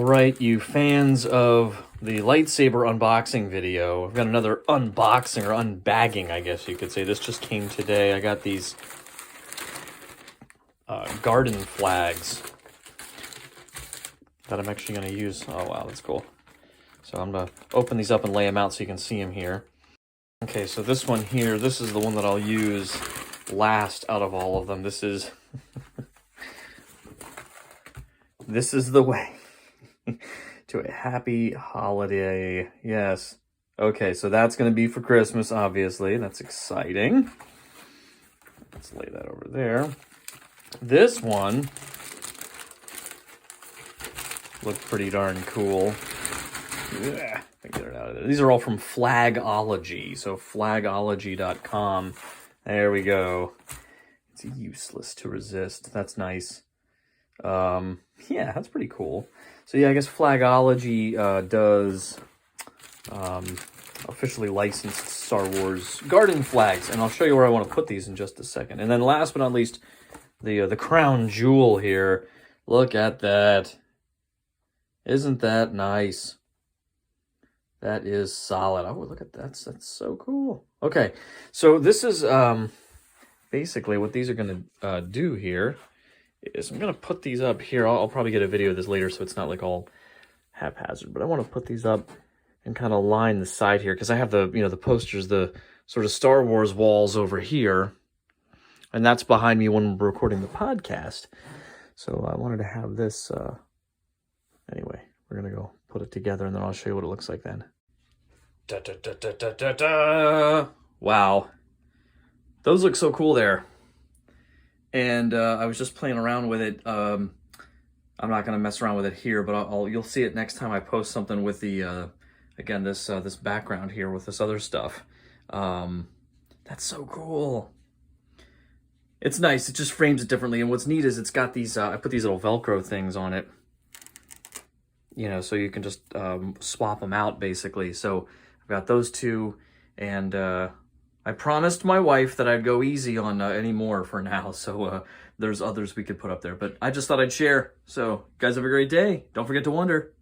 right, you fans of the lightsaber unboxing video, I've got another unboxing or unbagging, I guess you could say. This just came today. I got these garden flags that I'm actually going to use. Oh, wow, that's cool. So I'm going to open these up and lay them out so you can see them here. Okay, so this one here, this is the one that I'll use last out of all of them. This is... this is the way to a happy holiday. Yes. Okay, so that's going to be for Christmas, obviously. That's exciting. Let's lay that over there. This one looked pretty darn cool. Yeah, get it out of there. These are all from Flagology, so flagology.com. There we go. It's useless to resist. That's nice. Yeah, that's pretty cool. So yeah, I guess Flagology does officially licensed Star Wars garden flags, and I'll show you where I want to put these in just a second. And then last but not least, the crown jewel here. Look at that. Isn't that nice? That is solid. Oh, look at that. That's so cool. Okay, so this is basically what these are going to do here. Is I'm going to put these up here. I'll probably get a video of this later so it's not like all haphazard, but I want to put these up and kind of line the side here because I have the, the posters, the sort of Star Wars walls over here, and that's behind me when we're recording the podcast. So I wanted to have this, anyway, we're going to go put it together and then I'll show you what it looks like then. Da, da, da, da, da, da, da. Wow. Those look so cool there. And I was just playing around with it. I'm not going to mess around with it here, but you'll see it next time I post something with the, again, this background here with this other stuff. That's so cool. It's nice. It just frames it differently. And what's neat is it's got these, I put these little Velcro things on it, so you can just swap them out basically. So I've got those two, and I promised my wife that I'd go easy on any more for now, so there's others we could put up there. But I just thought I'd share. So, guys have a great day. Don't forget to wonder.